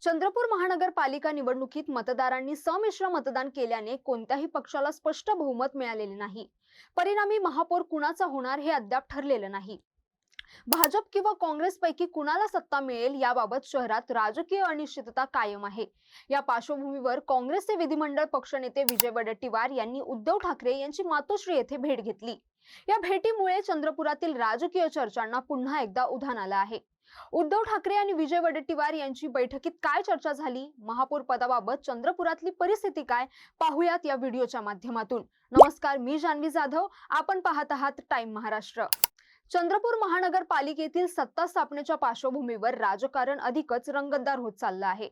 चंद्रपूर महानगरपालिका निवडणुकीत मतदारांनी संमिश्र मतदान केल्याने कोणत्याही पक्षाला स्पष्ट बहुमत मिळालेले नाही। परिणामी महापौर कुणाचा होणार हे अद्याप ठरलेले नाही। भाजप किंवा काँग्रेसपैकी कुणाला सत्ता मिळेल याबाबत शहरात राजकीय अनिश्चितता कायम आहे। या पार्श्वभूमीवर काँग्रेसचे विधिमंडळ पक्षनेते विजय वडेट्टीवार यांनी उद्धव ठाकरे यांची मातोश्री येथे भेट घेतली। या भेटीमुळे चंद्रपुरातील राजकीय चर्चांना पुन्हा एकदा उधाण आलं आहे। उद्धव ठाकरे आणि विजय वडेट्टीवार यांची बैठकीत काय चर्चा झाली, महापौर पदाबाबत चंद्रपुरातली परिस्थिती काय, पाहूयात या व्हिडिओच्या माध्यमातून। नमस्कार, मी जान्हवी जाधव, आपण पाहत आहात टाइम महाराष्ट्र। चंद्रपूर महानगरपालिकेतील सत्ता स्थापनेच्या पार्श्वभूमीवर राजकारण अधिकच रंगतदार होत चाललं आहे।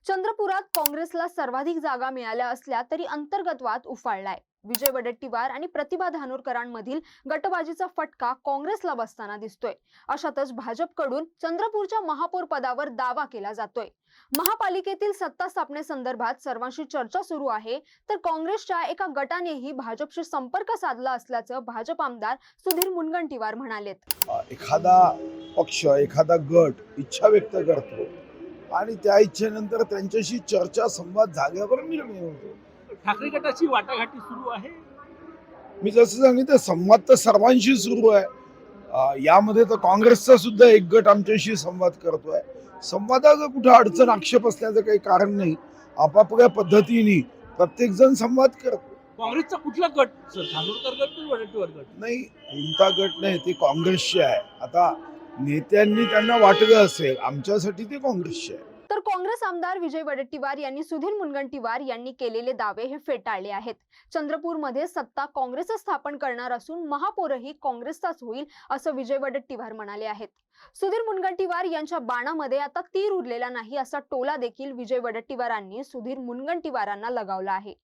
चंद्रपुरात काँग्रेसला सर्वाधिक जागा मिळाल्या असल्या तरी अंतर्गत वाद उफाळलाय। विजय वडेट्टीवार आणि प्रतिभा धानोरकरांमधील गटबाजीचा फटका काँग्रेसला बसताना दिसतोय। अशातच भाजपकडून चंद्रपूरच्या महापौर पदावर दावा केला जातोय। महापालिकेतील सत्ता स्थापनेसंदर्भात सर्वांशी चर्चा सुरू आहे, तर काँग्रेसच्या एका गटानेही भाजपशी संपर्क साधला असल्याचं भाजप आमदार सुधीर मुनगंटीवार म्हणालेत। एखादा पक्ष, एखादा गट इच्छा व्यक्त करतो आणि त्या इच्छेनंतर त्यांच्याशी चर्चा संवाद झाल्यावर निर्णय होतो। ठाकरे गटाची वाटाघाटी सुरू आहे। मी जसं सांगितलं, संवाद तर सर्वांशी सुरू आहे। यामध्ये तर काँग्रेसचा सुद्धा एक गट आमच्याशी संवाद करतोय। संवादाचं कुठं अडचण आक्षेप असण्याचं काही कारण नाही। आपापल्या पद्धतीने प्रत्येक जण संवाद करतो। काँग्रेसचा कुठला गट सर? धानोरकर गट की वडेट्टीवार गट? नाही, कोणता गट नाही, ते काँग्रेसचे आहे। आता नेत्यांनी त्यांना वाटलं असेल, आमच्यासाठी ते काँग्रेसचे आहे। तर काँग्रेस आमदार विजय वडेट्टीवार यांनी सुधीर मुनगंटीवार यांनी केलेले दावे हे फेटाळले आहेत। चंद्रपूरमध्ये सत्ता काँग्रेस स्थापन करणार असून महापौरही काँग्रेसचाच होईल असं विजय वडेट्टीवार म्हणाले आहेत। सुधीर मुनगंटीवार यांच्या बाणामध्ये आता तीर उरलेला नाही असा टोला देखील विजय वडेट्टीवारांनी सुधीर मुनगंटीवारांना लगावला आहे।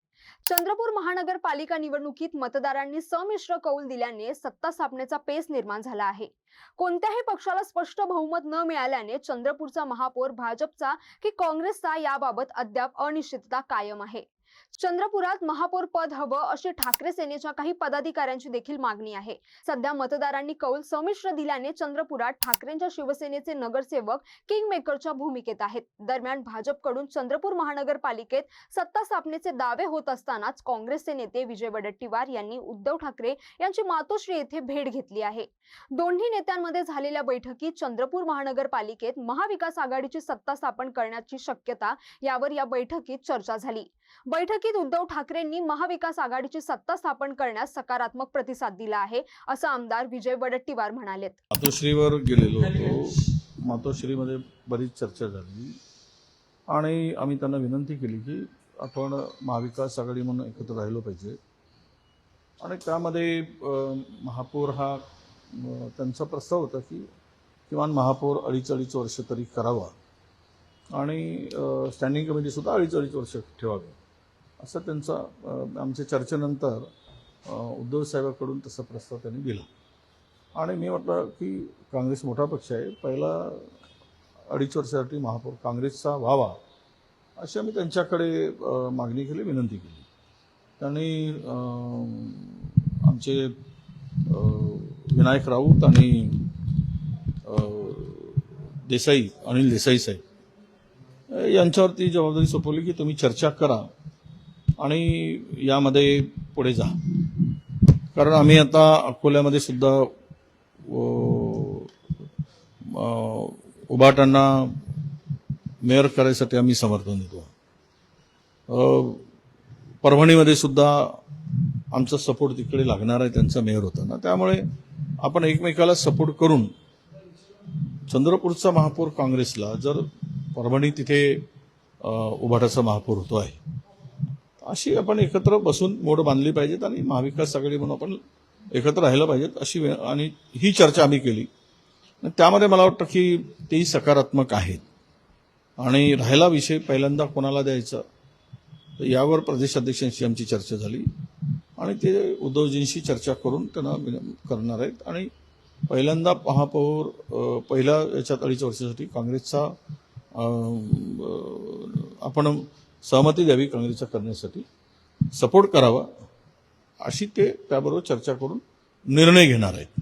चंद्रपूर महानगरपालिका निवडणुकीत मतदारांनी संमिश्र कौल दिल्याने सत्ता स्थापनेचा पेच निर्माण झाला आहे। कोणत्याही पक्षाला स्पष्ट बहुमत न मिळाल्याने चंद्रपूरचा महापौर भाजपचा की काँग्रेसचा याबाबत अद्याप अनिश्चितता कायम आहे। चंद्रपुरात महापौर पद हवं अशी ठाकरे सेनेच्या काही पदाधिकाऱ्यांची देखील मागणी आहे। सध्या मतदारांनी कौल संमिश्र दिल्याने चंद्रपुरात ठाकरेंच्या शिवसेनेचे नगरसेवक किंग मेकरच्या भूमिकेत आहेत। दरम्यान भाजपकडून चंद्रपूर महानगरपालिकेत सत्ता स्थापनेचे दावे होत असतानाच काँग्रेसचे नेते विजय वडेट्टीवार यांनी उद्धव ठाकरे यांची मातोश्री येथे भेट घेतली आहे। दोन्ही नेत्यांमध्ये झालेल्या बैठकीत चंद्रपूर महानगरपालिकेत महाविकास आघाडीची सत्ता स्थापन करण्याची शक्यता यावर या बैठकीत चर्चा झाली। बैठकीत उद्धव ठाकरेंनी महाविकास आघाडीची सत्ता स्थापन करण्यास सकारात्मक प्रतिसाद दिला आहे असं आमदार विजय वडेट्टीवार म्हणालेत। मातोश्रीवर गेलेलो होतो। मातोश्रीमध्ये बरीच चर्चा झाली आणि आम्ही त्यांना विनंती केली की आपण महाविकास आघाडी म्हणून एकत्र राहिलो पाहिजे आणि त्यामध्ये महापौर हा त्यांचा प्रस्ताव होता की किमान महापौर 2.5 वर्ष तरी करावा आणि स्टँडिंग कमिटीसुद्धा 2.5 वर्ष ठेवावी असं त्यांचा आमच्या चर्चेनंतर उद्धव साहेबांकडून तसा प्रस्ताव त्यांनी दिला आणि मी म्हटलं की काँग्रेस मोठा पक्ष आहे, पहिला 2.5 वर्षासाठी महापौर काँग्रेसचा व्हावा अशी आम्ही त्यांच्याकडे मागणी केली, विनंती केली। त्यांनी आमचे विनायक राऊत आणि देसाई, अनिल देसाई साहेब यांच्यावरती जबाबदारी सोपवली की तुम्ही चर्चा करा आणि यामध्ये पुढे जा। कारण आम्ही आता अकोल्यामध्ये सुद्धा उबाटांना मेयर करायसाठी आम्ही समर्थन देतो। परभणीमध्ये सुद्धा आमचा सपोर्ट तिकडे लागणार आहे, त्यांचा मेयर होता ना, त्यामुळे आपण एकमेकाला सपोर्ट करून चंद्रपूरचा महापौर काँग्रेसला, जर परभणी तिथे उबाटाचा महापौर होतो आहे, अशी आपण एकत्र बसून मोड बांधली पाहिजेत आणि महाविकास आघाडी म्हणून आपण एकत्र राहिलं पाहिजेत अशी आणि ही चर्चा आम्ही केली। त्यामध्ये मला वाटतं की तेही सकारात्मक आहेत आणि राहिला विषय पहिल्यांदा कोणाला द्यायचा यावर प्रदेशाध्यक्षांशी आमची चर्चा झाली आणि ते उद्धवजींशी चर्चा करून त्यांना करणार आहेत आणि पहिल्यांदा महापौर पहिल्या याच्यात 2.5 वर्षासाठी काँग्रेसचा आपण सहमती द्यावी, काँग्रेसच्या करण्यासाठी सपोर्ट करावा अशी ते त्याबरोबर चर्चा करून निर्णय घेणार आहेत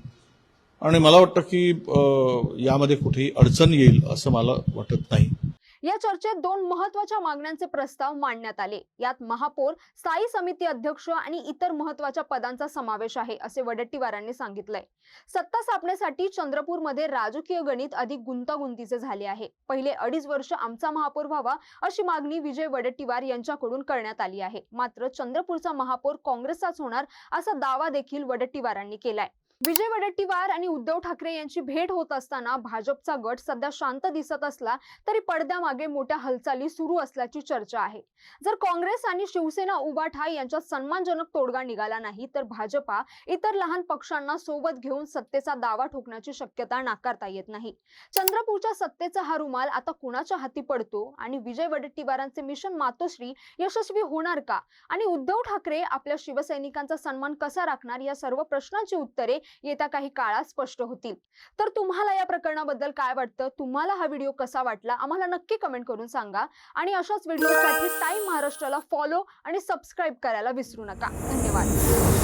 आणि मला वाटतं की यामध्ये कुठेही अडचण येईल असं मला वाटत नाही। या चर्चेत 2 महत्त्वाच्या मागण्यांचे प्रस्ताव मांडण्यात आले. यात महापौर, स्थायी समिती अध्यक्ष आणि इतर महत्त्वाच्या पदांचा समावेश आहे, असे वडेट्टीवारांनी सांगितलंय. सत्ता स्थापनेसाठी चंद्रपूरमध्ये राजकीय गणित अधिक गुंतागुंतीचे झाले आहे. पहिले 2.5 वर्ष आमचा महापौर व्हावा अशी मागणी विजय वडेट्टीवार यांच्याकडून करण्यात आली आहे. मात्र चंद्रपूरचा महापौर काँग्रेसचाच होणार असा दावा देखील वडेट्टीवारांनी केलाय. विजय वडेट्टीवार आणि उद्धव ठाकरे यांची भेट होत असताना भाजपचा गट सध्या शांत दिसत असला तरी पडद्यामागे मोठ्या हालचाली सुरू असल्याची चर्चा आहे. जर काँग्रेस आणि शिवसेना उभाठा यांच्यात सन्मानजनक तोडगा निघाला नाही तर भाजपा इतर लहान पक्षांना सोबत घेऊन सत्तेचा दावा ठोकण्याची शक्यता नाकारता येत नाही. चंद्रपूरच्या सत्तेचा हा रुमाल आता कुणाच्या हाती पडतो आणि विजय वडेट्टीवारांचे मिशन मातोश्री यशस्वी होणार का आणि उद्धव ठाकरे आपल्या शिवसैनिकांचा सन्मान कसा राखणार या सर्व प्रश्नांची उत्तरे येत्या काही काळात स्पष्ट होतील. तर तुम्हाला या प्रकरणाबद्दल काय वाटतं? तुम्हाला हा व्हिडिओ कसा वाटला? आम्हाला नक्की कमेंट करून सांगा आणि अशाच व्हिडिओसाठी टाइम महाराष्ट्राला फॉलो आणि सबस्क्राईब करायला विसरू नका. धन्यवाद.